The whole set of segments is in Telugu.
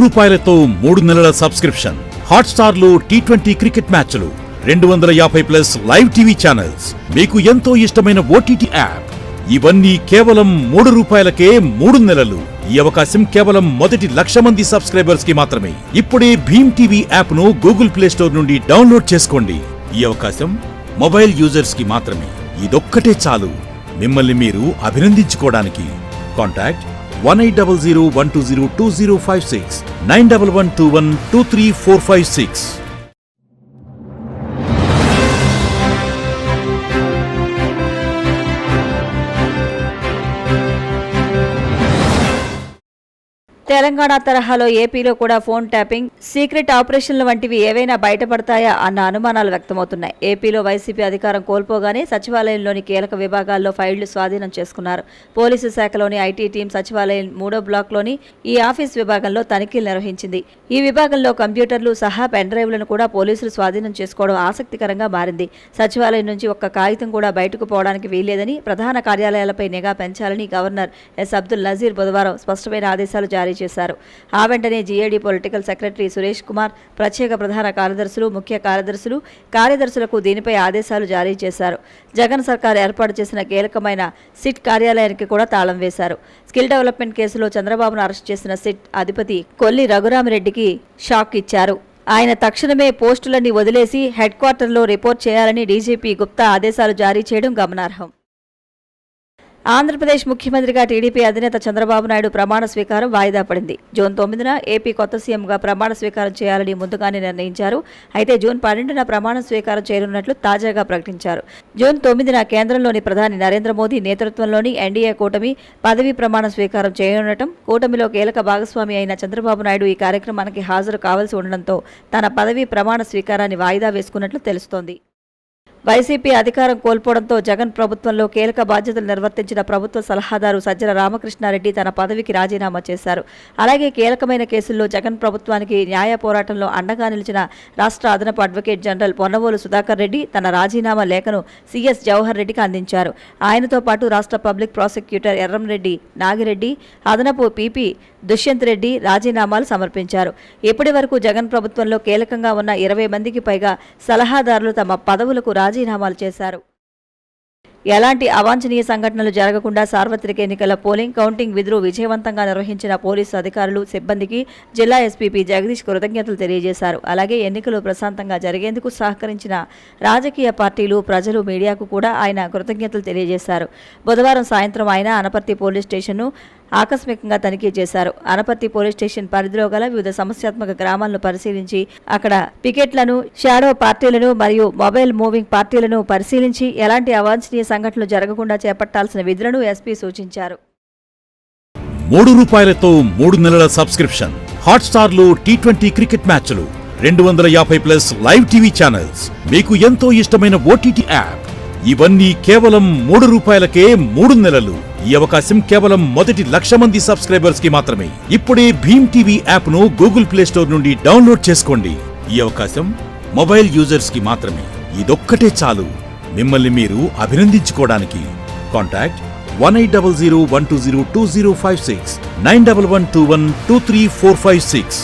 రూపాయలతో 3 నెలల సబ్స్క్రిప్షన్. హాట్స్టార్ లో T20 క్రికెట్ మ్యాచ్లు, 250+ లైవ్ టీవీ ఛానల్స్, మీకు ఎంతో ఇష్టమైన OTT యాప్. ఇవన్నీ కేవలం 3 రూపాయలకే 3 నెలలు. ఈ అవకాశం కేవలం మొదటి 1,00,000 మంది సబ్స్క్రైబర్స్ కి మాత్రమే. ఇప్పుడే భీమ్ టీవీ యాప్ ను గూగుల్ ప్లే స్టోర్ నుండి డౌన్లోడ్ చేసుకోండి. ఈ అవకాశం మొబైల్ యూజర్స్ కి మాత్రమే. ఇదొక్కటే చాలు మిమ్మల్ని మీరు అభినందించుకోవడానికి. కాంటాక్ట్ 1800120256 9112123456. తెలంగాణ తరహాలో ఏపీలో కూడా ఫోన్ ట్యాపింగ్, సీక్రెట్ ఆపరేషన్ల వంటివి ఏవైనా బయటపడతాయా అన్న అనుమానాలు వ్యక్తమవుతున్నాయి. ఏపీలో వైసీపీ అధికారం కోల్పోగానే సచివాలయంలోని కీలక విభాగాల్లో ఫైళ్లు స్వాధీనం చేసుకున్నారు. పోలీసు శాఖలోని ఐటీ టీం సచివాలయం 3వ బ్లాక్లోని ఈ ఆఫీస్ విభాగంలో తనిఖీలు నిర్వహించింది. ఈ విభాగంలో కంప్యూటర్లు సహా పెన్ డ్రైవ్లను కూడా పోలీసులు స్వాధీనం చేసుకోవడం ఆసక్తికరంగా మారింది. సచివాలయం నుంచి ఒక్క కాగితం కూడా బయటకు పోవడానికి వీల్లేదని, ప్రధాన కార్యాలయాలపై నిఘా పెంచాలని గవర్నర్ ఎస్ అబ్దుల్ నజీర్ బుధవారం స్పష్టమైన ఆదేశాలు జారీ చేశారు. ఆ వెంటనే GAD political secretary Suresh Kumar, ప్రత్యేక ప్రధాన కార్యదర్శులు, ముఖ్య కార్యదర్శులకు దీనిపై ఆదేశాలు జారీ చేశారు. జగన్ సర్కార్ ఏర్పాటు చేసిన కీలకమైన సిట్ కార్యాలయానికి కూడా తాళం వేశారు. స్కిల్ డెవలప్మెంట్ కేసులో చంద్రబాబును అరెస్ట్ చేసిన సిట్ అధిపతి కొల్లి రఘురామిరెడ్డికి షాక్ ఇచ్చారు. ఆయన తక్షణమే పోస్టులన్నీ వదిలేసి హెడ్ క్వార్టర్లో రిపోర్ట్ చేయాలని డీజీపీ గుప్తా ఆదేశాలు జారీ చేయడం గమనార్హం. ఆంధ్రప్రదేశ్ ముఖ్యమంత్రిగా టీడీపీ అధినేత చంద్రబాబు నాయుడు ప్రమాణ స్వీకారం వాయిదా పడింది. జూన్ 9న ఏపీ కొత్త సీఎంగా ప్రమాణ స్వీకారం చేయాలని ముందుగానే నిర్ణయించారు. అయితే జూన్ 12న ప్రమాణ స్వీకారం చేయనున్నట్లు తాజాగా ప్రకటించారు. జూన్ 9న కేంద్రంలోని ప్రధాని నరేంద్ర మోదీ నేతృత్వంలోని ఎన్డీఏ కూటమి పదవీ ప్రమాణ స్వీకారం చేయనుండటం, కూటమిలో కీలక భాగస్వామి అయిన చంద్రబాబు నాయుడు ఈ కార్యక్రమానికి హాజరు కావాల్సి ఉండడంతో తన పదవీ ప్రమాణ స్వీకారాన్ని వాయిదా వేసుకున్నట్లు తెలుస్తోంది. వైసీపీ అధికారం కోల్పోవడంతో జగన్ ప్రభుత్వంలో కీలక బాధ్యతలు నిర్వర్తించిన ప్రభుత్వ సలహాదారు సజ్జల రామకృష్ణారెడ్డి తన పదవికి రాజీనామా చేశారు. అలాగే కీలకమైన కేసుల్లో జగన్ ప్రభుత్వానికి న్యాయ పోరాటంలో అండగా నిలిచిన రాష్ట్ర అదనపు అడ్వకేట్ జనరల్ పొన్నవోలు సుధాకర్ రెడ్డి తన రాజీనామా లేఖను సీఎస్ జవహర్ రెడ్డికి అందించారు. ఆయనతో పాటు రాష్ట్ర పబ్లిక్ ప్రాసిక్యూటర్ ఎర్రంరెడ్డి నాగిరెడ్డి, అదనపు పీపీ దుష్యంత్ రెడ్డి రాజీనామాలు సమర్పించారు. ఇప్పటి వరకు జగన్ ప్రభుత్వంలో కీలకంగా ఉన్న 20 మందికి పైగా సలహాదారులు తమ పదవులకు రాజీనామాలు చేశారు. ఎలాంటి అవాంఛనీయ సంఘటనలు జరగకుండా సార్వత్రిక ఎన్నికల పోలింగ్, కౌంటింగ్ విధులు విజయవంతంగా నిర్వహించిన పోలీసు అధికారులు, సిబ్బందికి జిల్లా ఎస్పీ జగదీష్ కృతజ్ఞతలు తెలియజేశారు. అలాగే ఎన్నికలు ప్రశాంతంగా జరిగేందుకు సహకరించిన రాజకీయ పార్టీలు, ప్రజలు, మీడియాకు కూడా ఆయన కృతజ్ఞతలు తెలియజేశారు. బుధవారం సాయంత్రం ఆయన అనపర్తి పోలీస్ స్టేషన్ను ఆకస్మికంగా తనిఖీ చేశారు. అనపర్తి పోలీస్ స్టేషన్ పరిధిలో గల వివిధ సమస్యాత్మక గ్రామాలను పరిశీలించి అక్కడ పికెట్లను, షాడో పార్టీలను మరియు మొబైల్ మూవింగ్ పార్టీలను పరిశీలించి ఎలాంటి అవాంఛనీయ సంఘటనలు జరగకుండా చేపట్టాల్సిన విధులను ఎస్పీ సూచించారు. 3 రూపాయలతో 3 నెలల సబ్స్క్రిప్షన్. హాట్స్టార్ లో T20 క్రికెట్ మ్యాచ్లు, 250+ లైవ్ టీవీ ఛానల్స్, మీకు ఎంతో ఇష్టమైన OTT యాప్. ఇవన్నీ కేవలం 3 రూపాయలకే 3 నెలలు. ఈ అవకాశం కేవలం మొదటి 1,00,000 మంది సబ్స్క్రైబర్స్ కి మాత్రమే. ఇప్పుడే భీమ్ టీవీ యాప్ ను గూగుల్ ప్లే స్టోర్ నుండి డౌన్లోడ్ చేసుకోండి. ఈ అవకాశం మొబైల్ యూజర్స్ కి మాత్రమే. ఇదొక్కటే చాలు మిమ్మల్ని మీరు అభినందించుకోవడానికి. కాంటాక్ట్ 1800120256 9112123456.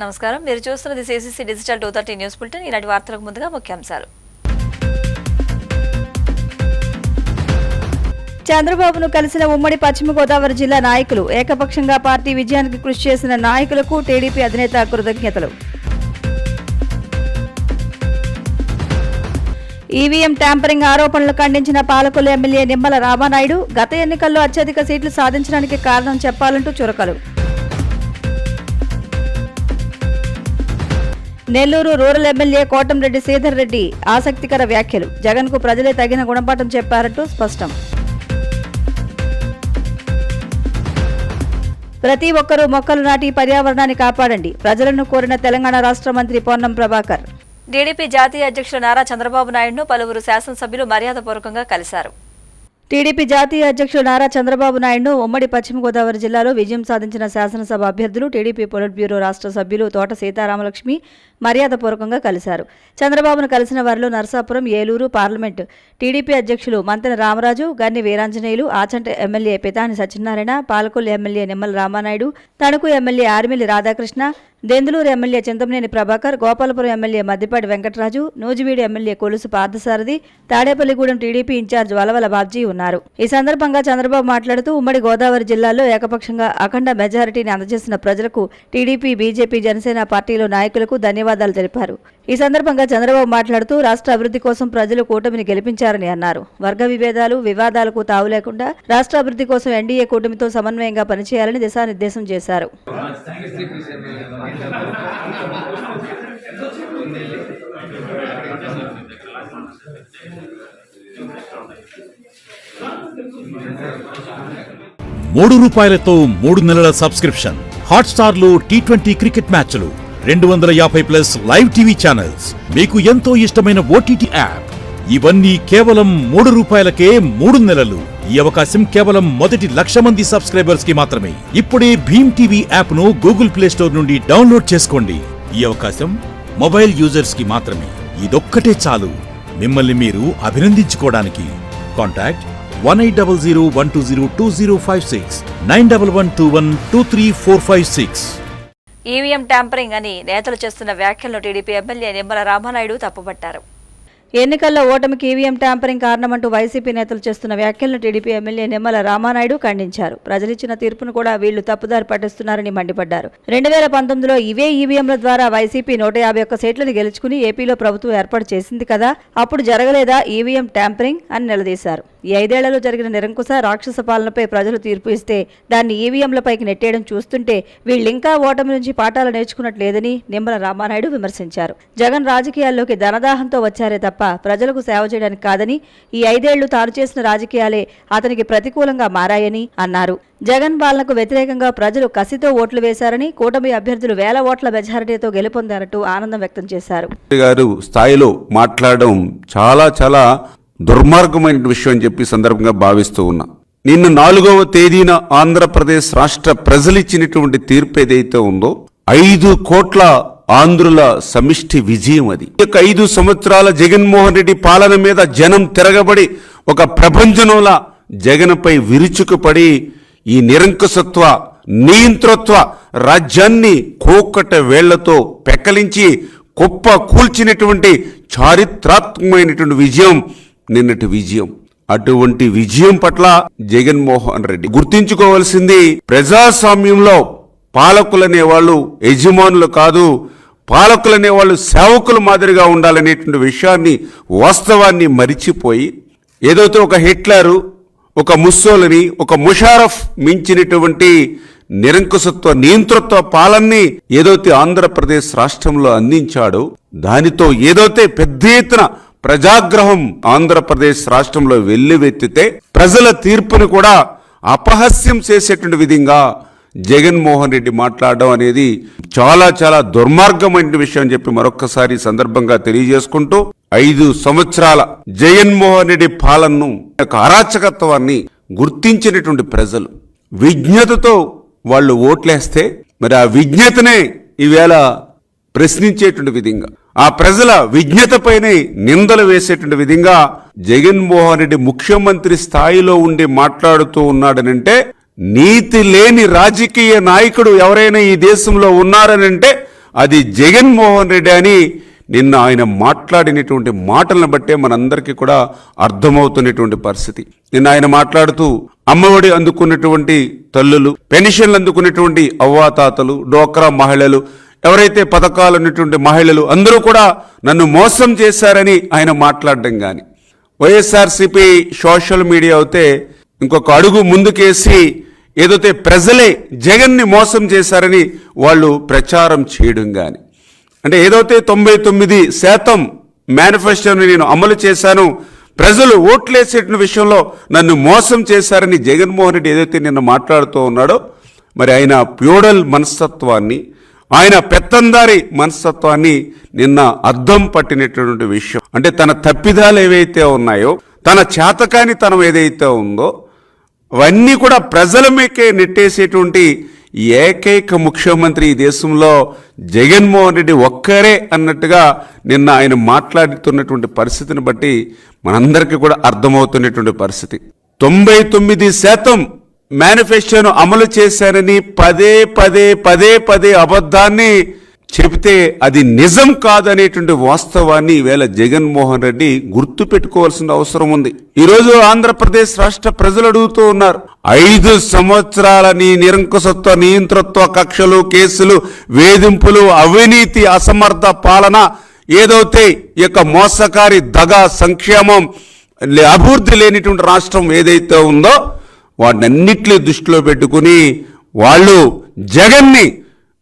నమస్కారం, మీరు చూస్తున్నది CCC డిజిటల్ 230 న్యూస్ బులెటిన్. ఈనాటి వార్తలకు ముందుగా ముఖ్యాంశాలు. చంద్రబాబును కలిసిన ఉమ్మడి పశ్చిమ గోదావరి జిల్లా నాయకులు, ఏకపక్షంగా పార్టీ విజయానికి కృషి చేసిన నాయకులకు టీడీపీ అధినేత కృతజ్ఞతలు. ఈవీఎం ట్యాంపరింగ్ ఆరోపణలు ఖండించిన పాలకొల్లు ఎమ్మెల్యే నిమ్మల రామానాయుడు, గత ఎన్నికల్లో అత్యధిక సీట్లు సాధించడానికి కారణం చెప్పాలంటూ చురకలు. నెల్లూరు రూరల్ ఎమ్మెల్యే కోటంరెడ్డి శ్రీధర్ రెడ్డి ఆసక్తికర వ్యాఖ్యలు, జగన్కు ప్రజలే తగిన గుణపాఠం చెప్పారంటూ స్పష్టం. ప్రతి ఒక్కరూ మొక్కలు నాటి పర్యావరణాన్ని కాపాడండి, ప్రజలను కోరిన తెలంగాణ రాష్ట్ర మంత్రి పొన్నం ప్రభాకర్. టీడీపీ జాతీయ అధ్యక్షులు నారా చంద్రబాబు నాయుడును పలువురు శాసనసభ్యులు మర్యాదపూర్వకంగా కలిశారు. టీడీపీ జాతీయ అధ్యక్షుడు నారా చంద్రబాబు నాయుడును ఉమ్మడి పశ్చిమ గోదావరి జిల్లాలో విజయం సాధించిన శాసనసభ అభ్యర్థులు టీడీపీ పొలిట్ బ్యూరో రాష్ట్ర సభ్యులు తోట సీతారామలక్ష్మి మర్యాదపూర్వకంగా కలిశారు. చంద్రబాబును కలిసిన వారిలో నరసాపురం, ఏలూరు పార్లమెంటు టీడీపీ అధ్యక్షులు Mantena Ramaraju, Ganni Veeranjaneyulu, Achanta MLA Pithani Satyanarayana, Palakollu MLA Nimmala Ramanaidu, Tanuku MLA Arimilli Radhakrishna, Denduluru MLA Chintamaneni Prabhakar, Gopalapuram MLA Maddipati Venkataraju, Nuzvid MLA Kolusu Parthasarathy, Tadepalligudem TDP incharge Valavala Babji ఉన్నారు. ఈ సందర్భంగా చంద్రబాబు మాట్లాడుతూ ఉమ్మడి గోదావరి జిల్లాలో ఏకపక్షంగా అఖండ మెజారిటీని అందజేసిన ప్రజలకు, టీడీపీ, బీజేపీ, జనసేన పార్టీలో నాయకులకు ధన్యవాదాలు తెలిపారు. ఈ సందర్భంగా చంద్రబాబు మాట్లాడుతూ రాష్ట్ర అభివృద్ధి కోసం ప్రజలు కూటమిని గెలిపించారని అన్నారు. వర్గ విభేదాలు, వివాదాలకు తావు లేకుండా రాష్ట్ర అభివృద్ధి కోసం ఎన్డీఏ కూటమితో సమన్వయంగా పనిచేయాలని దిశానిర్దేశం చేశారు. ₹3 3 నెలల సబ్స్క్రిప్షన్. హాట్స్టార్ లో T20 క్రికెట్ మ్యాచ్లు, 250+ లైవ్ టీవీ ఛానల్స్, మీకు ఎంతో ఇష్టమైన ఓటీటీ యాప్. ఇవన్నీ కేవలం ₹3కే 3 నెలలు. ఈ అవకాశం కేవలం మొదటి 1,00,000 మంది సబ్స్క్రైబర్స్ కి మాత్రమే. ఇప్పుడే భీమ్ టీవీ యాప్ ను గూగుల్ ప్లే స్టోర్ నుండి డౌన్లోడ్ చేసుకోండి. ఈ అవకాశం మొబైల్ యూజర్స్ కి మాత్రమే. ఇదొక్కటే చాలు మిమ్మల్ని మీరు అభినందించుకోవడానికి. కాంటాక్ట్ 1800120256 9112123456. ఈవీఎం ట్యాంపరింగ్ అని నేతలు చేస్తున్న వ్యాఖ్యలను టీడీపీ ఎమ్మెల్యే నిమ్మల రామానాయుడు తప్పుపట్టారు. ఎన్నికల్లో ఓటమికి ఈవీఎం ట్యాంపరింగ్ కారణమంటూ వైసీపీ నేతలు చేస్తున్న వ్యాఖ్యలను టీడీపీ ఎమ్మెల్యే నిమ్మల రామానాయుడు ఖండించారు. ప్రజలిచ్చిన తీర్పును కూడా వీళ్లు తప్పుదారి పట్టిస్తున్నారని మండిపడ్డారు. 2019లో ఇవే ఈవీఎంల ద్వారా వైసీపీ 151 సీట్లను గెలుచుకుని ఏపీలో ప్రభుత్వం ఏర్పాటు చేసింది కదా, అప్పుడు జరగలేదా ఈవీఎం ట్యాంపరింగ్ అని నిలదీశారు. ఈ 5 ఏళ్లలో జరిగిన నిరంకుశ రాక్షస పాలనపై ప్రజలు తీర్పు ఇస్తే దాన్ని ఈవీఎంలపైకి నెట్టేయడం చూస్తుంటే వీళ్ళింకా ఓటమి నుంచి పాఠాలు నేర్చుకున్నట్లేదని నిమ్మల రామానాయుడు విమర్శించారు. జగన్ రాజకీయాల్లోకి ధనదాహంతో వచ్చారే తప్ప ప్రజలకు సేవ చేయడానికి కాదని, ఈ 5 ఏళ్లు తాను చేసిన రాజకీయాలే అతనికి ప్రతికూలంగా మారాయని అన్నారు. జగన్ పాలనకు వ్యతిరేకంగా ప్రజలు కసితో ఓట్లు వేశారని, కూటమి అభ్యర్థులు 1000 ఓట్ల మెజారిటీతో గెలుపొందారంటూ ఆనందం వ్యక్తం చేశారు. గారు స్థాయిలో మాట్లాడడం చాలా చాలా దుర్మార్గమైన విషయం అని చెప్పి సందర్భంగా భావిస్తూ ఉన్నా. నిన్న 4వ తేదీన ఆంధ్రప్రదేశ్ రాష్ట్ర ప్రజలిచ్చినటువంటి తీర్పు ఏదైతే ఉందో 5 కోట్ల ఆంధ్రుల సమిష్టి విజయం అది. 5 సంవత్సరాల జగన్మోహన్ రెడ్డి పాలన మీద జనం తిరగబడి ఒక ప్రపంచంలా జగన్పై విరుచుకుపడి ఈ నిరంకుశత్వ నియంతృత్వ రాజ్యాన్ని కోకట వేళ్లతో పెక్కలించి కుప్ప కూల్చినటువంటి చారిత్రాత్మకమైనటువంటి విజయం నిన్నటి విజయం. అటువంటి విజయం పట్ల జగన్మోహన్ రెడ్డి గుర్తించుకోవాల్సింది, ప్రజాస్వామ్యంలో పాలకులనే వాళ్ళు యజమానులు కాదు, పాలకులనే వాళ్ళు సేవకుల మాదిరిగా ఉండాలనేటువంటి విషయాన్ని, వాస్తవాన్ని మరిచిపోయి ఏదైతే ఒక హిట్లరు, ఒక ముస్సోలిని, ఒక ముషారఫ్ మించినటువంటి నిరంకుశత్వ నియంతృత్వ పాలనని ఏదైతే ఆంధ్రప్రదేశ్ రాష్ట్రంలో అందించాడో దానితో ఏదైతే పెద్ద ఎత్తున ప్రజాగ్రహం ఆంధ్రప్రదేశ్ రాష్ట్రంలో వెల్లువెత్తితే ప్రజల తీర్పును కూడా అపహాస్యం చేసేటువంటి విధంగా జగన్మోహన్ రెడ్డి మాట్లాడడం అనేది చాలా చాలా దుర్మార్గమైన విషయం అని చెప్పి మరొక్కసారి సందర్భంగా తెలియజేసుకుంటూ, 5 సంవత్సరాల జగన్మోహన్ రెడ్డి పాలనను, అరాచకత్వాన్ని గుర్తించినటువంటి ప్రజలు విజ్ఞతతో వాళ్ళు ఓట్లేస్తే మరి ఆ విజ్ఞతనే ఈవేళ ప్రశ్నించేటువంటి విధంగా, ఆ ప్రజల విజ్ఞతపైనే నిందలు వేసేటువంటి విధంగా జగన్మోహన్ రెడ్డి ముఖ్యమంత్రి స్థాయిలో ఉండి మాట్లాడుతూ ఉన్నాడనంటే, నీతి లేని రాజకీయ నాయకుడు ఎవరైనా ఈ దేశంలో ఉన్నారనంటే అది జగన్మోహన్ రెడ్డి అని నిన్న ఆయన మాట్లాడినటువంటి మాటలను బట్టే మనందరికీ కూడా అర్థమవుతున్నటువంటి పరిస్థితి. నిన్న ఆయన మాట్లాడుతూ అమ్మఒడి అందుకున్నటువంటి తల్లులు, పెన్షన్లు అందుకున్నటువంటి అవ్వాతాతలు, డోక్రా మహిళలు, ఎవరైతే పథకాలు ఉన్నటువంటి మహిళలు అందరూ కూడా నన్ను మోసం చేశారని ఆయన మాట్లాడడం కానీ, వైఎస్ఆర్సీపీ సోషల్ మీడియా అయితే ఇంకొక అడుగు ముందుకేసి ఏదైతే ప్రజలే జగన్ని మోసం చేశారని వాళ్ళు ప్రచారం చేయడం కానీ, అంటే ఏదైతే 99% మేనిఫెస్టోని నేను అమలు చేశాను, ప్రజలు ఓట్లేసేట విషయంలో నన్ను మోసం చేశారని జగన్మోహన్ రెడ్డి ఏదైతే నిన్న మాట్లాడుతూ ఉన్నాడో, మరి ఆయన ప్యూడల్ మనస్తత్వాన్ని, ఆయన పెత్తందారి మనస్తత్వాన్ని నిన్న అద్దం పట్టినటువంటి విషయం. అంటే తన తప్పిదాలు ఏవైతే ఉన్నాయో, తన చేతకానితనం ఏదైతే ఉందో అవన్నీ కూడా ప్రజల మీకే నెట్టేసేటువంటి ఏకైక ముఖ్యమంత్రి ఈ దేశంలో జగన్మోహన్ రెడ్డి ఒక్కరే అన్నట్టుగా నిన్న ఆయన మాట్లాడుతున్నటువంటి పరిస్థితిని బట్టి మనందరికీ కూడా అర్థమవుతున్నటువంటి పరిస్థితి. 99% మేనిఫెస్టోను అమలు చేశారని పదే అబద్ధాన్ని చెబితే అది నిజం కాదనేటువంటి వాస్తవాన్ని ఈవేళ జగన్మోహన్ రెడ్డి గుర్తు పెట్టుకోవాల్సిన అవసరం ఉంది. ఈరోజు ఆంధ్రప్రదేశ్ రాష్ట్ర ప్రజలు అడుగుతూ ఉన్నారు, 5 సంవత్సరాల నీ నిరంకుశత్వ నియంతృత్వ కక్షలు, కేసులు, వేధింపులు, అవినీతి, అసమర్థ పాలన ఏదైతే ఈ యొక్క మోసకారి దగా సంక్షేమం అభివృద్ధి లేనిటువంటి రాష్ట్రం ఏదైతే ఉందో వాటినన్నిటిని దృష్టిలో పెట్టుకుని వాళ్ళు జగన్ని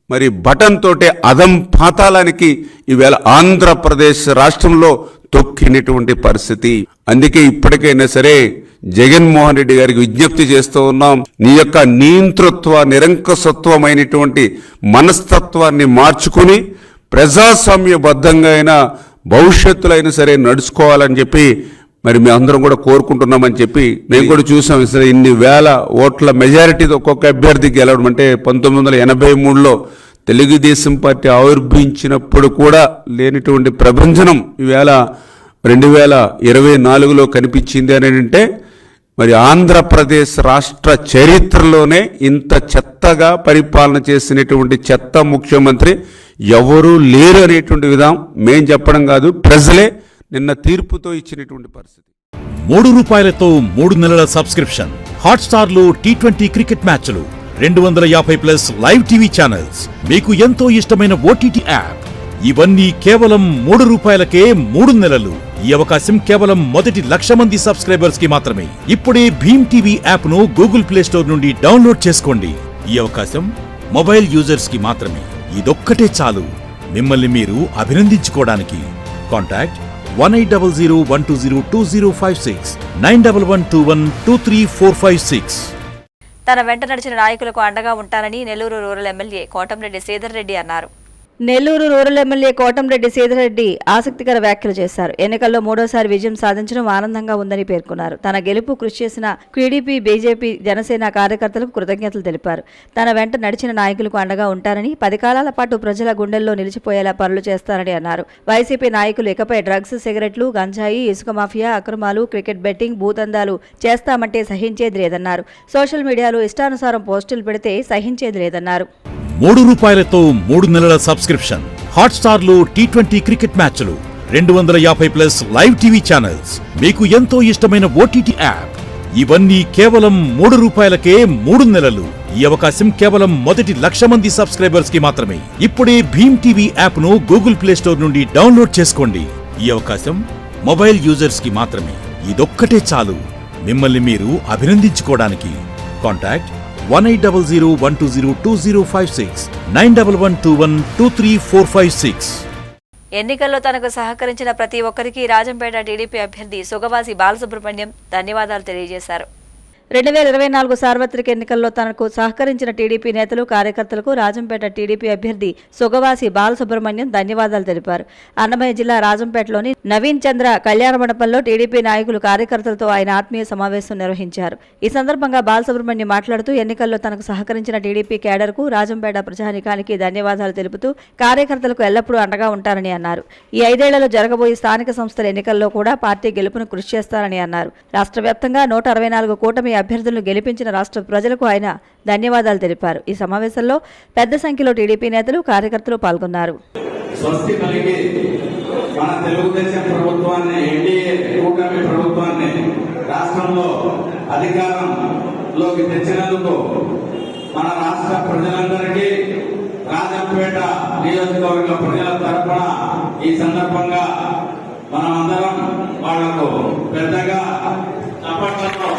మరి బటన్ తోటే అదం పాతాళానికి ఈవేళ ఆంధ్రప్రదేశ్ రాష్ట్రంలో తొక్కినటువంటి పరిస్థితి. అందుకే ఇప్పటికైనా సరే జగన్మోహన్ రెడ్డి గారికి విజ్ఞప్తి చేస్తూ ఉన్నాం, నీ యొక్క నియంతృత్వ నిరంకుశత్వమైనటువంటి మనస్తత్వాన్ని మార్చుకుని ప్రజాస్వామ్యబద్ధంగా అయినా భవిష్యత్తులో అయినా సరే నడుచుకోవాలని చెప్పి మరి మేము అందరం కూడా కోరుకుంటున్నామని చెప్పి మేము కూడా చూసాం. సరే ఇన్ని వేల ఓట్ల మెజారిటీతో ఒక్కొక్క అభ్యర్థి గెలవడం అంటే 1983లో తెలుగుదేశం పార్టీ ఆవిర్భవించినప్పుడు కూడా లేనిటువంటి ప్రభంజనం ఈవేళ 2024లో కనిపించింది అని అంటే మరి ఆంధ్రప్రదేశ్ రాష్ట్ర చరిత్రలోనే ఇంత చెత్తగా పరిపాలన చేసినటువంటి చెత్త ముఖ్యమంత్రి ఎవరూ లేరు అనేటువంటి విధానం మేం చెప్పడం కాదు, ప్రజలే నిన్న తీర్పుతో ఇచ్చినటువంటి పరిస్థితి. ₹3తో 3 నెలల సబ్స్క్రిప్షన్, హాట్స్టార్లో T20 క్రికెట్ మ్యాచ్లు, 250+ లైవ్ టీవీ ఛానల్స్, మీకు ఎంతో ఇష్టమైన ఓటీటీ యాప్, ఇవన్నీ కేవలం ₹3కే 3 నెలలు. ఈ అవకాశం కేవలం మొదటి 1,00,000 మంది సబ్స్క్రైబర్స్ కి మాత్రమే. ఇప్పుడే భీమ్ టీవీ యాప్ ను గూగుల్ ప్లే స్టోర్ నుండి డౌన్లోడ్ చేసుకోండి. ఈ అవకాశం మొబైల్ యూజర్స్ కి మాత్రమే. ఇదొక్కటే చాలు మిమ్మల్ని మీరు అభినందించుకోవడానికి. కాంటాక్ట్ 1800120256 9112123456. తన వెంట నడిచిన నాయకులకు అండగా ఉంటానని నెల్లూరు రూరల్ ఎమ్మెల్యే కోటంరెడ్డి శ్రీధర్ రెడ్డి అన్నారు. నెల్లూరు రూరల్ ఎమ్మెల్యే కోటంరెడ్డి శ్రీధర్ రెడ్డి ఆసక్తికర వ్యాఖ్యలు చేశారు. ఎన్నికల్లో 3వసారి విజయం సాధించడం ఆనందంగా ఉందని పేర్కొన్నారు. తన గెలుపు కృషి చేసిన టీడీపీ, బీజేపీ, జనసేన కార్యకర్తలకు కృతజ్ఞతలు తెలిపారు. తన వెంట నడిచిన నాయకులకు అండగా ఉంటారని, 10 కాలాల పాటు ప్రజల గుండెల్లో నిలిచిపోయేలా పనులు చేస్తారని అన్నారు. వైసీపీ నాయకులు ఇకపై డ్రగ్స్, సిగరెట్లు, గంజాయి, ఇసుక మాఫియా, అక్రమాలు, క్రికెట్ బెట్టింగ్, భూతందాలు చేస్తామంటే సహించేది లేదన్నారు. సోషల్ మీడియాలో ఇష్టానుసారం పోస్టులు పెడితే సహించేది లేదన్నారు. ₹3తో 3 నెలల సబ్స్క్రిప్షన్, హాట్స్టార్లో T20 క్రికెట్ మ్యాచ్లు, 250+ లైవ్ టీవీ ఛానల్స్, మీకు ఎంతో ఇష్టమైన ఓటీటీ యాప్, ఇవన్నీ కేవలం ₹3కే 3 నెలలు. ఈ అవకాశం కేవలం మొదటి 1,00,000 మంది సబ్స్క్రైబర్స్ కి మాత్రమే. ఇప్పుడే భీమ్ టీవీ యాప్ ను గూగుల్ ప్లే స్టోర్ నుండి డౌన్లోడ్ చేసుకోండి. ఈ అవకాశం మొబైల్ యూజర్స్ కి మాత్రమే. ఇదొక్కటే చాలు మిమ్మల్ని మీరు అభినందించుకోవడానికి. కాంటాక్ట్ 1800120256 9112123456. ఎన్నికల్లో తనకు సహకరించిన ప్రతి ఒక్కరికి రాజంపేట టీడీపీ అభ్యర్థి సుగవాసి బాలసుబ్రహ్మణ్యం ధన్యవాదాలు తెలియజేశారు. 2024 సార్వత్రిక ఎన్నికల్లో తనకు సహకరించిన టీడీపీ నేతలు, కార్యకర్తలకు రాజంపేట టీడీపీ అభ్యర్థి సుగవాసి బాలసుబ్రహ్మణ్యం ధన్యవాదాలు తెలిపారు. అన్నమయ్య జిల్లా రాజంపేటలోని నవీన్ చంద్ర కళ్యాణ మండపంలో టీడీపీ నాయకులు, కార్యకర్తలతో ఆయన ఆత్మీయ సమావేశం నిర్వహించారు. ఈ సందర్భంగా బాలసుబ్రహ్మణ్యం మాట్లాడుతూ ఎన్నికల్లో తనకు సహకరించిన టీడీపీ కేడర్కు, రాజంపేట ప్రజానికానికి ధన్యవాదాలు తెలుపుతూ కార్యకర్తలకు ఎల్లప్పుడూ అండగా ఉంటారని అన్నారు. ఈ 5 ఏళ్లలో జరగబోయే స్థానిక సంస్థల ఎన్నికల్లో కూడా పార్టీ గెలుపును కృషి చేస్తారని అన్నారు. రాష్ట్ర వ్యాప్తంగా 164 కూటమి అభ్యర్థులను గెలిపించిన రాష్ట్ర ప్రజలకు ఆయన ధన్యవాదాలు తెలిపారు. ఈ సమావేశంలో పెద్ద సంఖ్యలో టీడీపీ నేతలు, కార్యకర్తలు పాల్గొన్నారు. స్వస్తి పలికి మన తెలుగుదేశం ప్రభుత్వాన్ని, ఎన్డీఏ కూటమి ప్రభుత్వాన్ని రాష్ట్రంలో అధికారంలోకి తెచ్చినందుకు మన రాష్ట్ర ప్రజలందరికీ, రాజంపేట నియోజకవర్గ ప్రజల తరఫున ఈ సందర్భంగా మనమందరం వాళ్లకు పెద్దగా చప్పట్లతో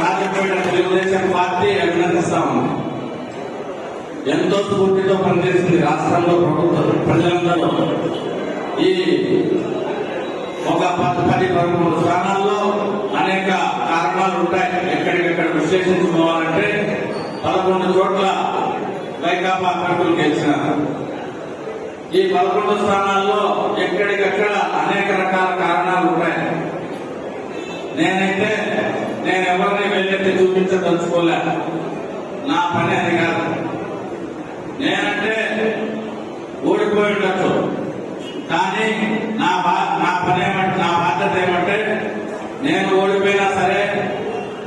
రాజంపేట తెలుగుదేశం పార్టీ అభినందిస్తాము. ఎంతో స్ఫూర్తితో పనిచేసింది రాష్ట్రంలో ప్రభుత్వం. ప్రజలందరూ ఈ ఒక 10-13 స్థానాల్లో అనేక కారణాలు ఉంటాయి. ఎక్కడికెక్కడ విశ్లేషించుకోవాలంటే 11 చోట్ల వైకాపా అభ్యర్థులు గెలిచినారు. ఈ 11 స్థానాల్లో ఎక్కడికక్కడ అనేక రకాల కారణాలు ఉన్నాయి. నేను ఎవరిని వెళ్ళెత్తి చూపించదలుచుకోలే, నా పని అది కాదు. నేనంటే ఓడిపోయి ఉండొచ్చు, కానీ నా బాధ్యత ఏమంటే నేను ఓడిపోయినా సరే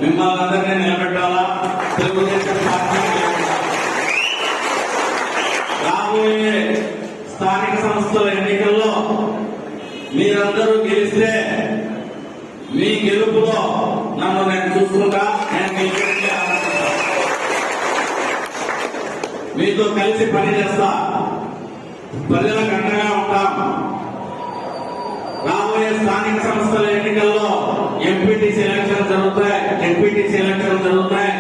మిమ్మల్ని అందరినీ నిలబెట్టాలా, తెలుగుదేశం పార్టీ రాబోయే స్థానిక సంస్థల ఎన్నికల్లో మీరందరూ గెలిస్తే మీ గెలుపులో నన్ను నేను చూసుకుంటా, నేను మీతో కలిసి పనిచేస్తా, ప్రజలకు అండగా ఉంటాం. రాబోయే స్థానిక సంస్థల ఎన్నికల్లో ఎంపీటీసీ ఎలక్షన్ జరుగుతాయి,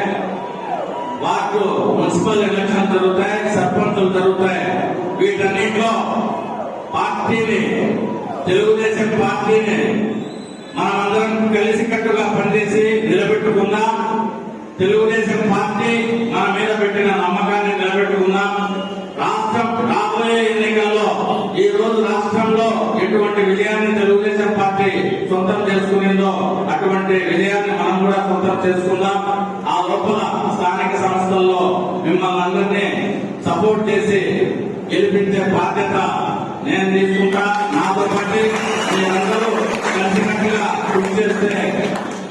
వార్డు మున్సిపల్ ఎలక్షన్ జరుగుతాయి, సర్పంచులు జరుగుతాయి. వీటన్నింటిలో పార్టీని, తెలుగుదేశం పార్టీని మనమందరం కలిసికట్టుగా పనిచేసి నిలబెట్టుకుందాం. తెలుగుదేశం పార్టీ మన మీద పెట్టిన నమ్మకాన్ని నిలబెట్టుకుందాం. రాబోయే ఎన్నికల్లో ఈ రోజు రాష్ట్రంలో ఎటువంటి విజయాన్ని తెలుగుదేశం పార్టీ సొంతం చేసుకునిందో అటువంటి విజయాన్ని మనం కూడా సొంతం చేసుకుందాం. ఆ లోపల స్థానిక సంస్థల్లో మిమ్మల్ని అందరినీ సపోర్ట్ చేసి గెలిపించే బాధ్యత నేను తీసుకుంటా. నాతో పాటు మీరందరూ కలిసికట్టుగా కృషి చేస్తే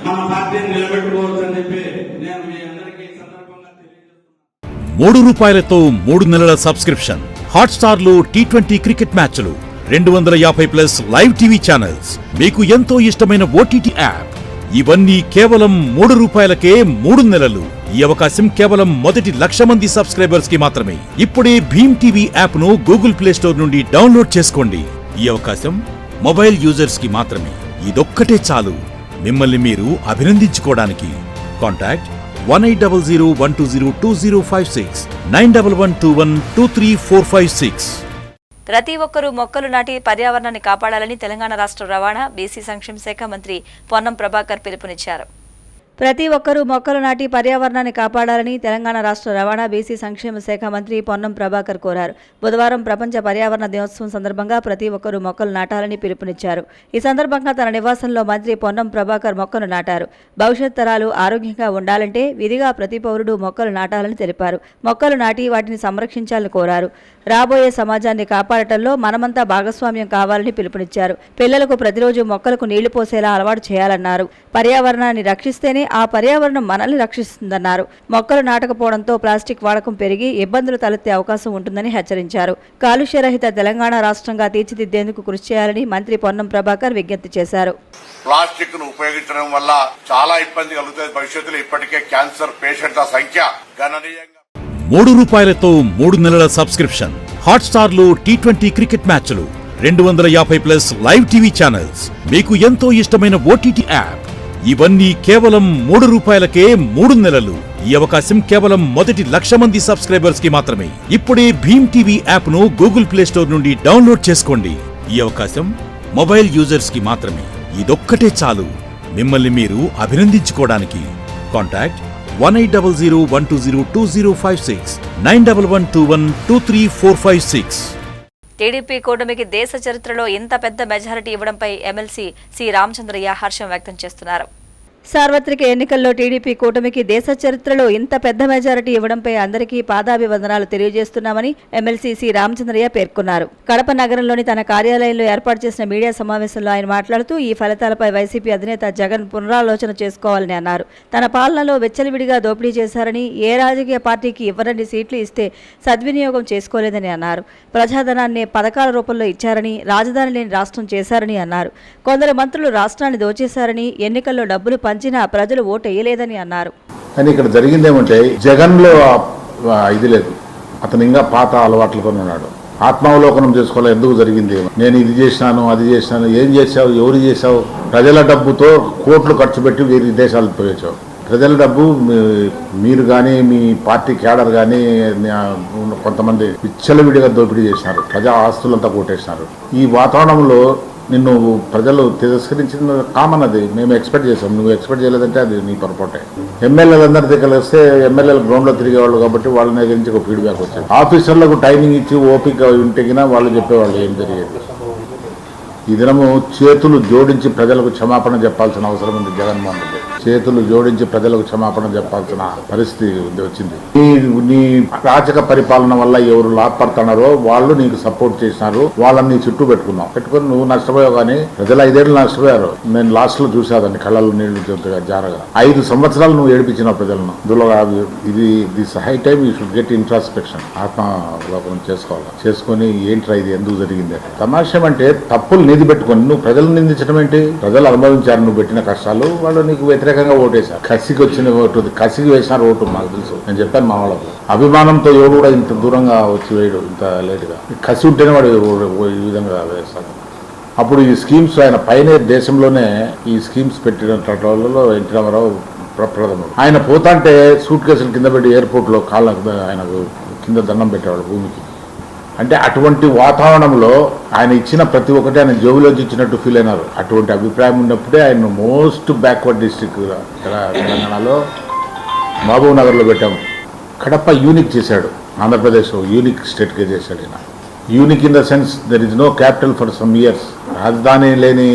మన పార్టీని నిలబెట్టుకోవచ్చు అని చెప్పి నేను మీ అందరికీ సందర్భంగా తెలియజేస్తున్నాను. రూపాయలతో 3 నెలల సబ్స్క్రిప్షన్, హాట్స్టార్ లో T20 క్రికెట్ మ్యాచ్లు, 250+ లైవ్ టీవీ ఛానల్స్, మీకు ఎంతో ఇష్టమైన OTT యాప్, ఇవన్నీ కేవలం 3 రూపాయలకే 3 నెలలు. ఈ అవకాశం కేవలం మొదటి 1,00,000 మంది సబ్స్క్రైబర్స్ కి మాత్రమే. ఇప్పుడే భీమ్ టీవీ యాప్ ను గూగుల్ ప్లే స్టోర్ నుండి డౌన్లోడ్ చేసుకోండి. ఈ అవకాశం మొబైల్ యూజర్స్ కి మాత్రమే. ఇదొక్కటే చాలు మిమ్మల్ని మీరు అభినందించుకోవడానికి. కాంటాక్ట్ 1800120256 9112123456. ప్రతి ఒక్కరూ మొక్కలు నాటి పర్యావరణాన్ని కాపాడాలని తెలంగాణ రాష్ట్ర రవాణా బీసీ సంక్షేమ శాఖ మంత్రి పొన్నం ప్రభాకర్ పిలుపునిచ్చారు. ప్రతి ఒక్కరూ మొక్కలు నాటి పర్యావరణాన్ని కాపాడాలని తెలంగాణ రాష్ట్ర రవాణా బీసీ సంక్షేమ శాఖ మంత్రి పొన్నం ప్రభాకర్ కోరారు. బుధవారం ప్రపంచ పర్యావరణ దినోత్సవం సందర్భంగా ప్రతి ఒక్కరూ మొక్కలు నాటాలని పిలుపునిచ్చారు. ఈ సందర్భంగా తన నివాసంలో మంత్రి పొన్నం ప్రభాకర్ మొక్కలు నాటారు. భవిష్యత్ తరాలు ఆరోగ్యంగా ఉండాలంటే విధిగా ప్రతి పౌరుడు మొక్కలు నాటాలని తెలిపారు. మొక్కలు నాటి వాటిని సంరక్షించాలని కోరారు. రాబోయే సమాజాన్ని కాపాడటంలో మనమంతా భాగస్వామ్యం కావాలని పిలుపునిచ్చారు. పిల్లలకు ప్రతిరోజు మొక్కలకు నీళ్లు పోసేలా అలవాటు చేయాలన్నారు. పర్యావరణాన్ని రక్షిస్తేనే ఆ పర్యావరణం మనల్ని రక్షిస్తుందన్నారు. మొక్కలు నాటకపోవడంతో ప్లాస్టిక్ వాడకం పెరిగి ఇబ్బందులు తలెత్తే అవకాశం ఉంటుందని హెచ్చరించారు. కాలుష్యరహిత తెలంగాణ రాష్ట్రంగా తీర్చిదిద్దేందుకు కృషి చేయాలని మంత్రి పొన్నం ప్రభాకర్ విజ్ఞప్తి చేశారు. ప్లాస్టిక్ ను ఉపయోగించడం వల్ల చాలా ఇబ్బంది కలుగుతుంది. భవిష్యత్తులో ఇప్పటికే క్యాన్సర్ పేషెంట్ల సంఖ్య గణనీయంగా. 3 రూపాయలతో 3 నెలల సబ్స్క్రిప్షన్, హాట్స్టార్ లో T20 క్రికెట్ మ్యాచ్లు, 250+ లైవ్ టీవీ ఛానల్స్, మీకు ఎంతో ఇష్టమైన OTT యాప్, ఇవన్నీ కేవలం 3 రూపాయలకే 3 నెలలు. ఈ అవకాశం కేవలం మొదటి 1,00,000 మంది సబ్స్క్రైబర్స్ కి మాత్రమే. ఇప్పుడే భీమ్ టీవీ యాప్ ను గూగుల్ ప్లే స్టోర్ నుండి డౌన్లోడ్ చేసుకోండి. ఈ అవకాశం మొబైల్ యూజర్స్ కి మాత్రమే. ఇదొక్కటే చాలు మిమ్మల్ని మీరు అభినందించుకోవడానికి. కాంటాక్ట్ 1800120256 9112123456. టీడీపీ కూటమికి దేశ చరిత్రలో ఇంత పెద్ద మెజారిటీ ఇవ్వడంపై ఎమ్మెల్సీ సి రామచంద్రయ్య హర్షం వ్యక్తం చేస్తున్నారు. సార్వత్రిక ఎన్నికల్లో టీడీపీ కూటమికి దేశ చరిత్రలో ఇంత పెద్ద మెజారిటీ ఇవ్వడంపై అందరికీ పాదాభివందనాలు తెలియజేస్తున్నామని ఎమ్మెల్సీ సి రామచంద్రయ్య పేర్కొన్నారు. కడప నగరంలోని తన కార్యాలయంలో ఏర్పాటు చేసిన మీడియా సమావేశంలో ఆయన మాట్లాడుతూ ఈ ఫలితాలపై వైసీపీ అధినేత జగన్ పునరాలోచన చేసుకోవాలని అన్నారు. తన పాలనలో వెచ్చలివిడిగా దోపిడీ చేశారని, ఏ రాజకీయ పార్టీకి ఇవ్వరని సీట్లు ఇస్తే సద్వినియోగం చేసుకోలేదని అన్నారు. ప్రజాధనాన్ని పథకాల రూపంలో ఇచ్చారని, రాజధాని లేని రాష్ట్రం చేశారని అన్నారు. కొందరు మంత్రులు రాష్ట్రాన్ని దోచేశారని, ఎన్నికల్లో డబ్బులు పంచినా ప్రజలు ఓటు వేయలేదని అన్నారు. కానీ ఇక్కడ జరిగింది ఏమంటే జగన్ లో ఇది లేదు, అతను ఇంకా పాత అలవాట్లతో ఉన్నాడు. ఆత్మావలోకనం చేసుకోవాలి, ఎందుకు జరిగింది, నేను ఇది చేసినాను అది చేసినాను, ఏం చేశావు, ఎవరు చేశావు, ప్రజల డబ్బుతో కోట్లు ఖర్చు పెట్టి వేరే దేశాలకు పోయొచ్చావు. ప్రజల డబ్బు మీరు కానీ మీ పార్టీ క్యాడర్ కానీ కొంతమంది విచ్చలవిడిగా దోపిడీ చేసినారు, ప్రజా ఆస్తులంతా కొట్టేసినారు. ఈ వాతావరణంలో నిన్ను ప్రజలు తిరస్కరించిన కామన్, అది మేము ఎక్స్పెక్ట్ చేసాం. నువ్వు ఎక్స్పెక్ట్ చేయలేదంటే అది నీ పొరపాటే. ఎమ్మెల్యేలందరి దగ్గర వస్తే ఎమ్మెల్యేలు గ్రౌండ్లో తిరిగేవాళ్ళు కాబట్టి వాళ్ళ దగ్గర నుంచి ఒక ఫీడ్బ్యాక్ వచ్చేది. ఆఫీసర్లకు టైమింగ్ ఇచ్చి ఓపిక ఉంటేగినా వాళ్ళు చెప్పేవాళ్ళు ఏం జరిగేది. ఈ దినము చేతులు జోడించి ప్రజలకు క్షమాపణ చెప్పాల్సిన అవసరం ఉంది. జగన్మోహన్ రెడ్డి చేతులు జోడించి ప్రజలకు క్షమాపణ చెప్పాల్సిన పరిస్థితి వచ్చింది. నీ రాజక పరిపాలన వల్ల ఎవరు లాభపడుతున్నారో వాళ్ళు నీకు సపోర్ట్ చేసినారు, వాళ్ళని నీ చుట్టూ పెట్టుకుని నువ్వు నష్టపోయావు. కానీ ప్రజలు 5 ఏళ్ళు నష్టపోయారు. నేను లాస్ట్ లో చూసాదని కళ్ళలో నీళ్లు జారగా 5 సంవత్సరాలు నువ్వు ఏడిపించినావు ప్రజలను. ఇందులో ఇది this high time you should get introspection. ఆత్మలోకనం చేసుకొని ఏంట్రా ఇది ఎందుకు జరిగింది. తమాషం అంటే తప్పులు నిధి పెట్టుకొని నువ్వు ప్రజలను నిందించడం ఏంటి? ప్రజలు అనుభవించారు నువ్వు పెట్టిన కష్టాలు, వాళ్ళు నీకు వ్యతిరేకంగా ఓటేశారు. కసికి వచ్చిన ఓటు, కసికి వేసినారు ఓటు. మాకు తెలుసు, నేను చెప్పాను మా వాళ్ళకు. అభిమానంతో ఎవడు కూడా ఇంత దూరంగా వచ్చి వేయడు ఇంత లేటుగా. కసి ఉంటేనే వాడు ఈ విధంగా వేస్తాడు. అప్పుడు ఈ స్కీమ్స్ ఆయన పైన దేశంలోనే ఈ స్కీమ్స్ పెట్టిన వాళ్ళలో ఎన్టీ రామారావు ప్రప్రథముడు. ఆయన పోతాంటే సూట్ కేసులు కింద పెట్టి ఎయిర్పోర్ట్లో కాళ్ళకు ఆయనకు కింద దండం పెట్టేవాడు భూమికి. అంటే అటువంటి వాతావరణంలో ఆయన ఇచ్చిన ప్రతి ఒక్కటి ఆయన జోబులోంచి ఇచ్చినట్టు ఫీల్ అయినారు. అటువంటి అభిప్రాయం ఉన్నప్పుడే ఆయన మోస్ట్ బ్యాక్వర్డ్ డిస్ట్రిక్ట్ తెలంగాణలో మహబూబ్ నగర్లో పెట్టాము. కడప యూనిక్ చేశాడు, ఆంధ్రప్రదేశ్ యూనిక్ స్టేట్గా చేశాడు. ఆయన unique in the sense there is no capital for some years, రాజధాని లేని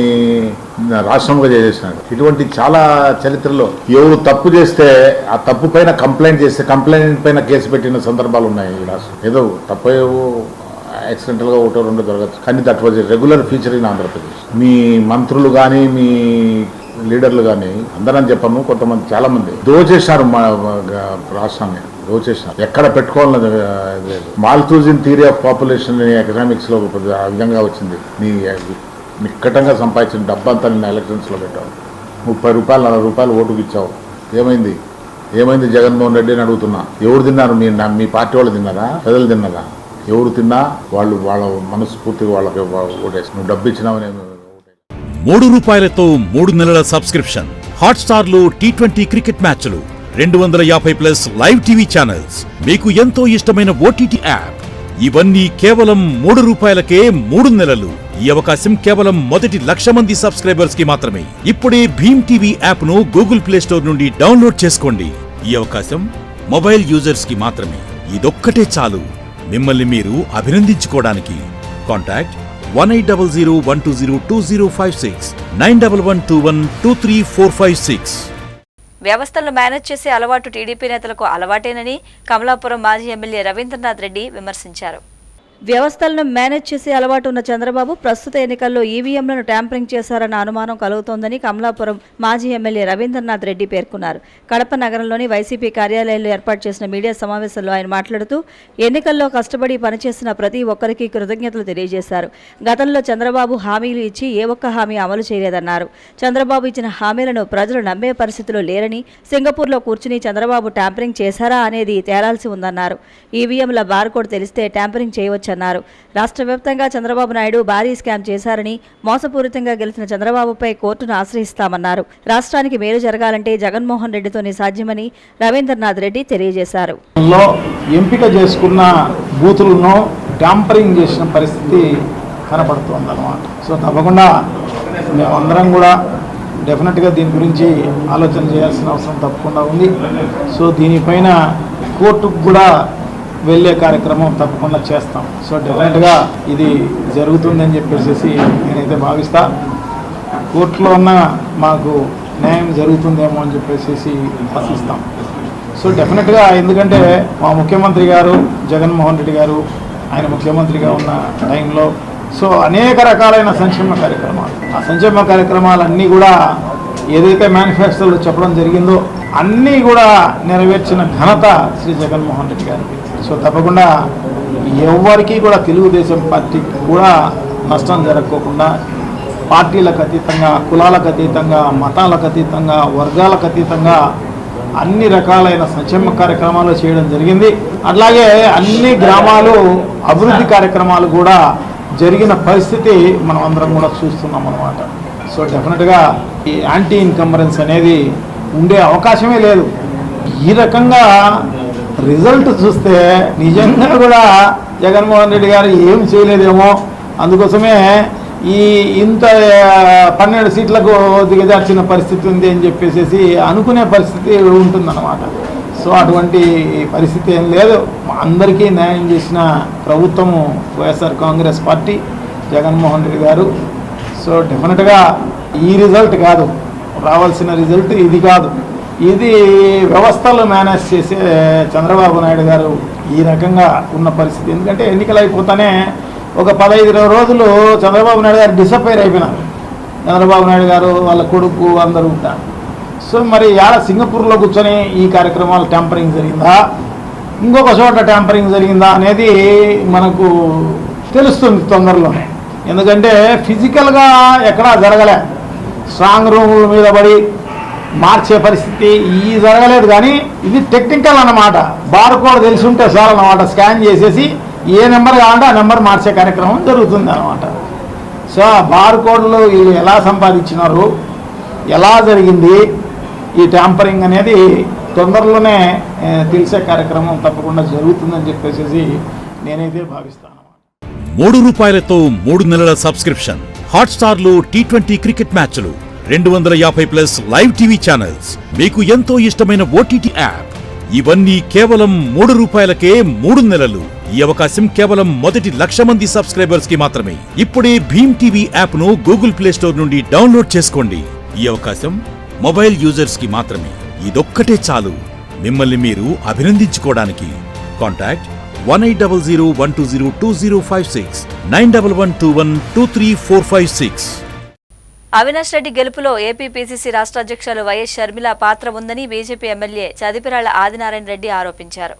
రాష్ట్రంగా చేసేసినాడు. ఇటువంటి చాలా చరిత్రలో ఎవరు తప్పు చేస్తే ఆ తప్పు పైన కంప్లైంట్ చేస్తే కంప్లైంట్ పైన కేసు పెట్టిన సందర్భాలు ఉన్నాయి ఈ రాష్ట్రం. ఏదో తప్పు యాక్సిడెంటల్గా ఒకటో రెండో జరగచ్చు, కానీ that was a regular feature in Andhra Pradesh. మీ మంత్రులు కానీ మీ లీడర్లు కానీ అందరని చెప్పను, కొంతమంది చాలా మంది దోచేశారు మా రాష్ట్రాన్ని, దోచేశారు. ఎక్కడ పెట్టుకోవాలన్నది లేదు. మాల్థూజిన్ థియరీ ఆఫ్ పాపులేషన్ ఎకనామిక్స్ లో ఆ విధంగా వచ్చింది. నీ నిక్కటంగా సంపాదించిన డబ్బంతా నిన్న ఎలక్షన్స్ లో పెట్టావు. 30 రూపాయలు 40 రూపాయలు ఓటుకు ఇచ్చావు. ఏమైంది జగన్మోహన్ రెడ్డి అని అడుగుతున్నా. ఎవరు తిన్నారు? మీ పార్టీ వాళ్ళు తిన్నారా? ప్రజలు తిన్నారా? ఎవరు తిన్నా వాళ్ళు వాళ్ళ మనస్ఫూర్తిగా వాళ్ళకి ఓటేసి నువ్వు డబ్బు ఇచ్చినావని 3 రూపాయలతో 3 నెలల సబ్స్క్రిప్షన్. హాట్స్టార్ లో T20 క్రికెట్ మ్యాచ్లు, 250+ లైవ్ టీవీ ఛానల్స్, మీకు ఎంతో ఇష్టమైన OTT యాప్. ఇవన్నీ కేవలం 3 రూపాయలకే 3 నెలలు. ఈ అవకాశం కేవలం మొదటి 1,00,000 మంది సబ్స్క్రైబర్స్ కి మాత్రమే. ఇప్పుడే భీమ్ టీవీ యాప్ ను గూగుల్ ప్లే స్టోర్ నుండి డౌన్లోడ్ చేసుకోండి. ఈ అవకాశం మొబైల్ యూజర్స్ కి మాత్రమే. ఇదొక్కటే చాలు మిమ్మల్ని మీరు అభినందించుకోవడానికి. కాంటాక్ట్ 1800120256 9112123456. వ్యవస్థలను మేనేజ్ చేసే అలవాటు టీడీపీ నేతలకు అలవాటేనని కమలాపురం మాజీ ఎమ్మెల్యే రవీంద్రనాథ్ రెడ్డి విమర్శించారు. వ్యవస్థలను మేనేజ్ చేసే అలవాటు ఉన్న చంద్రబాబు ప్రస్తుత ఎన్నికల్లో ఈవీఎంలను ట్యాంపరింగ్ చేశారన్న అనుమానం కలుగుతోందని కమలాపురం మాజీ ఎమ్మెల్యే రవీంద్రనాథ్ రెడ్డి పేర్కొన్నారు. కడప నగరంలోని వైసీపీ కార్యాలయంలో ఏర్పాటు చేసిన మీడియా సమావేశంలో ఆయన మాట్లాడుతూ ఎన్నికల్లో కష్టపడి పనిచేసిన ప్రతి ఒక్కరికి కృతజ్ఞతలు తెలియజేశారు. గతంలో చంద్రబాబు హామీలు ఇచ్చి ఏ ఒక్క హామీ అమలు చేయలేదన్నారు. చంద్రబాబు ఇచ్చిన హామీలను ప్రజలు నమ్మే పరిస్థితిలో లేరని, సింగపూర్లో కూర్చుని చంద్రబాబు ట్యాంపరింగ్ చేశారా అనేది తేలాల్సి ఉందన్నారు. ఈవీఎంల బార్కోడ్ తెలిస్తే ట్యాంపరింగ్ చేయవచ్చు అన్నారు. రాష్ట్ర వ్యాప్తంగా చంద్రబాబు నాయుడు భారీ స్కామ్ చేశారని, మోసపూరితంగా గెలిచిన చంద్రబాబుపై కోర్టును ఆశ్రయిస్తామన్నారు. రాష్ట్రానికి మేలు జరగాలంటే జగన్మోహన్ రెడ్డితోనే సాధ్యమని రవీంద్రనాథ్ రెడ్డి తెలియజేశారు. ఎంపిక చేసుకున్న బూతులను ట్యాంపరింగ్ చేసిన పరిస్థితి కనపడుతోందన్నమాట. సో తప్పకుండా మేమందరం కూడా డెఫినెట్గా దీని గురించి ఆలోచన చేయాల్సిన అవసరం తప్పకుండా ఉంది. సో దీనిపైన కోర్టుకు కూడా వెళ్ళే కార్యక్రమం తప్పకుండా చేస్తాం. సో డెఫినెట్గా ఇది జరుగుతుందని చెప్పేసి నేనైతే భావిస్తా. కోర్టులో ఉన్న మాకు న్యాయం జరుగుతుందేమో అని చెప్పేసి ఆశిస్తాం. సో డెఫినెట్గా ఎందుకంటే మా ముఖ్యమంత్రి గారు జగన్మోహన్ రెడ్డి గారు ఆయన ముఖ్యమంత్రిగా ఉన్న టైంలో సో అనేక రకాలైన సంక్షేమ కార్యక్రమాలు, ఆ సంక్షేమ కార్యక్రమాలన్నీ కూడా ఏదైతే మేనిఫెస్టోలో చెప్పడం జరిగిందో అన్నీ కూడా నెరవేర్చిన ఘనత శ్రీ జగన్మోహన్ రెడ్డి గారికి. సో తప్పకుండా ఎవరికి కూడా తెలుగుదేశం పార్టీకి కూడా నష్టం జరగకోకుండా పార్టీలకు అతీతంగా, కులాలకు అతీతంగా, మతాలకు అతీతంగా, వర్గాలకు అతీతంగా అన్ని రకాలైన సంక్షేమ కార్యక్రమాలు చేయడం జరిగింది. అట్లాగే అన్ని గ్రామాలు అభివృద్ధి కార్యక్రమాలు కూడా జరిగిన పరిస్థితి మనం అందరం కూడా చూస్తున్నాం అన్నమాట. సో డెఫినెట్గా ఈ యాంటీ ఇన్కంబరెన్స్ అనేది ఉండే అవకాశమే లేదు. ఈ రకంగా రిజల్ట్ చూస్తే నిజంగా కూడా జగన్మోహన్ రెడ్డి గారు ఏం చేయలేదేమో, అందుకోసమే ఇంత 12 సీట్లకు దిగజార్చిన పరిస్థితి ఉంది అని చెప్పేసి అనుకునే పరిస్థితి ఉంటుందన్నమాట. సో అటువంటి పరిస్థితి ఏం లేదు. అందరికీ న్యాయం చేసిన ప్రభుత్వము వైఎస్ఆర్ కాంగ్రెస్ పార్టీ, జగన్మోహన్ రెడ్డి గారు. సో డెఫినెట్గా ఈ రిజల్ట్ కాదు, రావాల్సిన రిజల్ట్ ఇది కాదు. ఇది వ్యవస్థలు మేనేజ్ చేసే చంద్రబాబు నాయుడు గారు ఈ రకంగా ఉన్న పరిస్థితి. ఎందుకంటే ఎన్నికలు అయిపోతానే ఒక 15-20 రోజులు చంద్రబాబు నాయుడు గారు డిసప్పైర్ అయిపోయినారు. చంద్రబాబు నాయుడు గారు వాళ్ళ కొడుకు అందరూ ఉంటారు. సో మరి యాడ సింగపూర్లో కూర్చొని ఈ కార్యక్రమాలు ట్యాంపరింగ్ జరిగిందా, ఇంకొక చోట ట్యాంపరింగ్ జరిగిందా అనేది మనకు తెలుస్తుంది తొందరలోనే. ఎందుకంటే ఫిజికల్గా ఎక్కడా జరగలే, స్ట్రాంగ్ రూముల మీద పడి మార్చే పరిస్థితి ఈ జరగలేదు. కానీ ఇది టెక్నికల్ అన్నమాట. బార్ కోడ్ తెలిసి ఉంటే చాలు అన్నమాట. స్కాన్ చేసేసి ఏ నెంబర్ కావాలంటే ఆ నెంబర్ మార్చే కార్యక్రమం జరుగుతుంది అన్నమాట. సో ఆ బార్ కోడ్లు వీళ్ళు ఎలా సంపాదించినారు, ఎలా జరిగింది ఈ ట్యాంపరింగ్ అనేది తొందరలోనే తెలిసే కార్యక్రమం తప్పకుండా జరుగుతుందని చెప్పేసి నేనైతే భావిస్తాను. రూ. 3 3 నెలల సబ్స్క్రిప్షన్, హాట్స్టార్ లో T20 క్రికెట్ మ్యాచ్లు, 250+ లైవ్ టీవీ ఛానల్స్, మీకు ఎంతో ఇష్టమైన OTT యాప్, ఇవన్నీ కేవలం రూ. 3 నెలలు. ఈ అవకాశం కేవలం మొదటి 1,00,000 మంది సబ్స్క్రైబర్స్ కి మాత్రమే. ఇప్పుడే భీమ్ టీవీ యాప్ ను గూగుల్ ప్లే స్టోర్ నుండి డౌన్లోడ్ చేసుకోండి. ఈ అవకాశం మొబైల్ యూజర్స్ కి మాత్రమే. ఇదొక్కటే చాలు మిమ్మల్ని మీరు అభినందించుకోవడానికి. కాంటాక్ట్ 1800120256 9112123456. అవినాష్ రెడ్డి గెలుపులో ఏపీ పీసీసీ రాష్ట్ర అధ్యక్షులు వైఎస్ షర్మిల పాత్ర ఉందని బీజేపీ ఎమ్మెల్యే చదిపిరాళ్ల ఆదినారాయణ రెడ్డి ఆరోపించారు.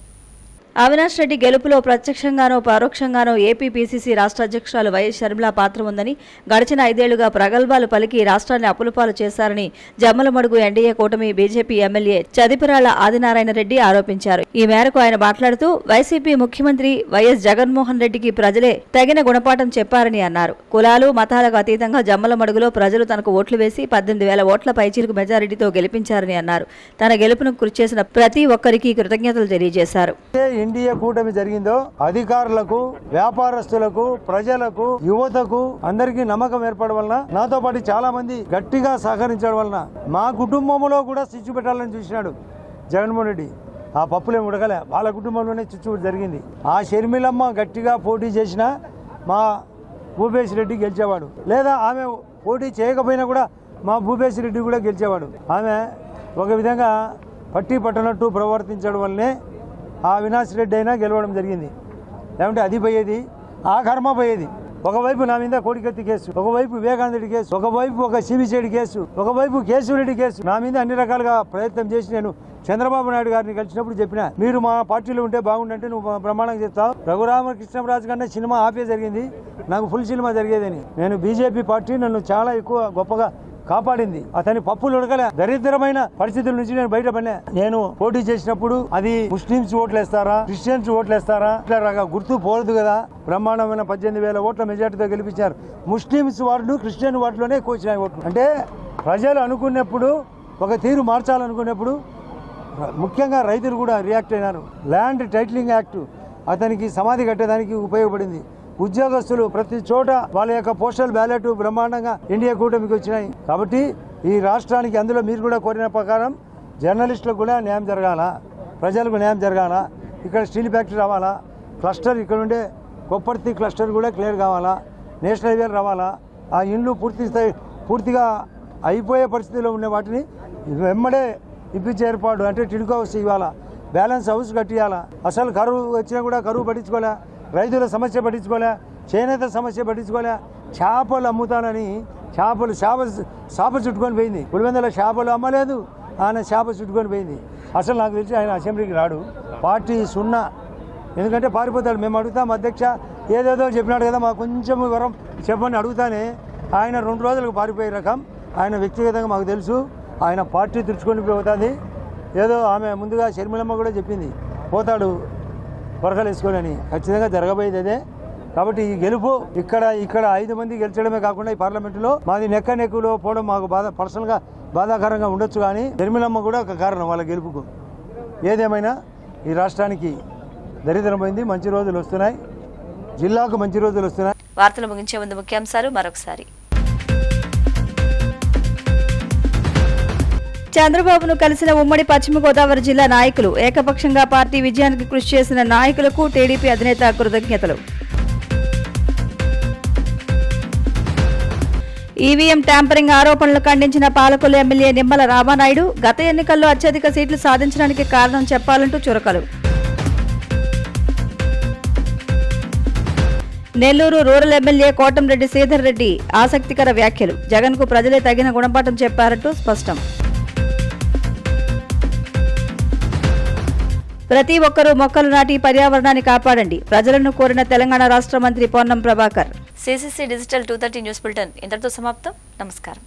అవినాష్ రెడ్డి గెలుపులో ప్రత్యక్షంగానో పరోక్షంగానో ఏపీ పీసీసీ రాష్ట్ర అధ్యక్షురాలు వైఎస్ షర్మిల పాత్ర ఉందని, గడిచిన 5 ఏళ్లుగా ప్రగల్భాలు పలికి రాష్ట్రాన్ని అప్పులపాలు చేశారని జమ్మలమడుగు ఎన్డీఏ కూటమి బీజేపీ ఎమ్మెల్యే చదిపిరాళ్ల ఆదినారాయణ రెడ్డి ఆరోపించారు. ఈ మేరకు ఆయన మాట్లాడుతూ వైసీపీ ముఖ్యమంత్రి వైఎస్ జగన్మోహన్ రెడ్డికి ప్రజలే తగిన గుణపాఠం చెప్పారని అన్నారు. కులాలు మతాలకు అతీతంగా జమ్మలమడుగులో ప్రజలు తనకు ఓట్లు వేసి 18,000 ఓట్ల పైచీలకు మెజారిటీతో గెలిపించారని అన్నారు. తన గెలుపును కృషి చేసిన ప్రతి ఒక్కరికి కృతజ్ఞతలు తెలియజేశారు. ఎన్డీఏ కూటమి జరిగిందో అధికారులకు, వ్యాపారస్తులకు, ప్రజలకు, యువతకు అందరికీ నమ్మకం ఏర్పడడం వలన, నాతో పాటు చాలా మంది గట్టిగా సహకరించడం వలన మా కుటుంబంలో కూడా చిచ్చు పెట్టాలని చూసినాడు జగన్మోహన్ రెడ్డి. ఆ పప్పులేం ఉడకలే, వాళ్ళ కుటుంబంలోనే చిచ్చు జరిగింది. ఆ షర్మిలమ్మ గట్టిగా పోటీ చేసినా మా భూపేశ్ రెడ్డి గెలిచేవాడు, లేదా ఆమె పోటీ చేయకపోయినా కూడా మా భూపేశ్ రెడ్డి కూడా గెలిచేవాడు. ఆమె ఒక విధంగా పట్టి పట్టనట్టు ప్రవర్తించడం వల్లనే ఆ అవినాష్ రెడ్డి అయినా గెలవడం జరిగింది. లేకుంటే అది పోయేది, ఆ కర్మ పోయేది. ఒకవైపు నా మీద కోడికత్తి కేసు, ఒకవైపు వివేకానంద రెడ్డి కేసు, ఒకవైపు ఒక సిబిసిఐడి కేసు, ఒకవైపు కేశవరెడ్డి కేసు. నా మీద అన్ని రకాలుగా ప్రయత్నం చేసి నేను చంద్రబాబు నాయుడు గారిని కలిసినప్పుడు చెప్పిన, మీరు మా పార్టీలో ఉంటే బాగుండంటే నువ్వు ప్రమాణం చేస్తావు. రఘురామకృష్ణరాజు కన్నా సినిమా ఆపే జరిగింది, నాకు ఫుల్ సినిమా జరిగేదని. నేను బీజేపీ పార్టీ నన్ను చాలా ఎక్కువ గొప్పగా కాపాడింది. అతని పప్పులు ఉడకలే, దరిద్రమైన పరిస్థితుల నుంచి నేను బయటపడినా. నేను పోటీ చేసినప్పుడు అది ముస్లింస్ ఓట్లేస్తారా, క్రిస్టియన్స్ ఓట్లేస్తారా, ఇట్లా గుర్తు పోలేదు కదా. బ్రహ్మాండమైన 18,000 ఓట్ల మెజార్టీతో గెలిపించారు. ముస్లింస్ వార్డు, క్రిస్టియన్ వార్డులోనే ఎక్కువ వచ్చినాయి ఓట్లు. అంటే ప్రజలు అనుకున్నప్పుడు, ఒక తీరు మార్చాలనుకున్నప్పుడు ముఖ్యంగా రైతులు కూడా రియాక్ట్ అయినారు. ల్యాండ్ టైటిలింగ్ యాక్ట్ అతనికి సమాధి కట్టడానికి ఉపయోగపడింది. ఉద్యోగస్తులు ప్రతి చోట వాళ్ళ యొక్క పోస్టల్ బ్యాలెట్ బ్రహ్మాండంగా ఇండియా కూటమికి వచ్చినాయి. కాబట్టి ఈ రాష్ట్రానికి, అందులో మీరు కూడా కోరిన ప్రకారం జర్నలిస్టులకు కూడా న్యాయం జరగాల, ప్రజలకు న్యాయం జరగాల, ఇక్కడ స్టీల్ ఫ్యాక్టరీ రావాలా, క్లస్టర్ ఇక్కడ ఉండే కొప్పర్తి క్లస్టర్ కూడా క్లియర్ కావాలా, నేషనల్ హైవేలు రావాలా, ఆ ఇండ్లు పూర్తిగా అయిపోయే పరిస్థితిలో ఉన్న వాటిని వెంబడే ఇప్పించే ఏర్పాటు, అంటే టిడ్కో హౌస్ ఇవ్వాలా, బ్యాలెన్స్ హౌస్ కట్టియాలా. అసలు కరువు వచ్చినా కూడా కరువు పట్టించుకోలే, రైతుల సమస్య పట్టించుకోలే, చేనేత సమస్య పట్టించుకోలే. చేపలు అమ్ముతానని చేప చుట్టుకొని పోయింది. పులివెందుల చేపలు అమ్మలేదు, ఆయన చేప చుట్టుకొని పోయింది. అసలు నాకు తెలిసి ఆయన అసెంబ్లీకి రాడు, పార్టీ 0. ఎందుకంటే పారిపోతాడు. మేము అడుగుతాం, అధ్యక్ష ఏదేదో చెప్పినాడు కదా, మాకు కొంచెం వివరం చెప్పని అడుగుతానే ఆయన 2 రోజులకు పారిపోయే రకం. ఆయన వ్యక్తిగతంగా మాకు తెలుసు, ఆయన పార్టీ తుడుచుకొని పోతుంది. ఏదో ఆమె ముందుగా షర్మిలమ్మ కూడా చెప్పింది, పోతాడు వరకలు వేసుకొని అని. ఖచ్చితంగా జరగబోయేది అదే. కాబట్టి ఈ గెలుపు ఇక్కడ 5 మంది గెలిచడమే కాకుండా ఈ పార్లమెంటులో మాది నెక్కులో పోవడం మాకు పర్సనల్గా బాధాకరంగా ఉండొచ్చు. కానీ షర్మిలమ్మ కూడా ఒక కారణం వాళ్ళ గెలుపుకు. ఏదేమైనా ఈ రాష్ట్రానికి దరిద్రం పోయింది, మంచి రోజులు వస్తున్నాయి, జిల్లాకు మంచి రోజులు వస్తున్నాయి. వార్తలు ముగించే ముందు ముఖ్యాంశాలు మరొకసారి. చంద్రబాబును కలిసిన ఉమ్మడి పశ్చిమ గోదావరి జిల్లా నాయకులు, ఏకపక్షంగా పార్టీ విజయానికి కృషి చేసిన నాయకులకు టీడీపీ అధినేత కృతజ్ఞతలు. ఈవీఎం ట్యాంపరింగ్ ఆరోపణలు ఖండించిన పాలకొల్లు ఎమ్మెల్యే నిమ్మల రామానాయుడు, గత ఎన్నికల్లో అత్యధిక సీట్లు సాధించడానికి కారణం చెప్పాలంటూ చురకలు. నెల్లూరు రూరల్ ఎమ్మెల్యే కోటంరెడ్డి శ్రీధర్ రెడ్డి ఆసక్తికర వ్యాఖ్యలు, జగన్కు ప్రజలే తగిన గుణపాఠం చెప్పారంటూ స్పష్టం. ప్రతి ఒక్కరూ మొక్కలు నాటి పర్యావరణాన్ని కాపాడండి, ప్రజలను కోరిన తెలంగాణ రాష్ట్ర మంత్రి Ponnam Prabhakar. CCC digital 230 news bulletin ఇంతటితో సమాప్తం. నమస్కారం.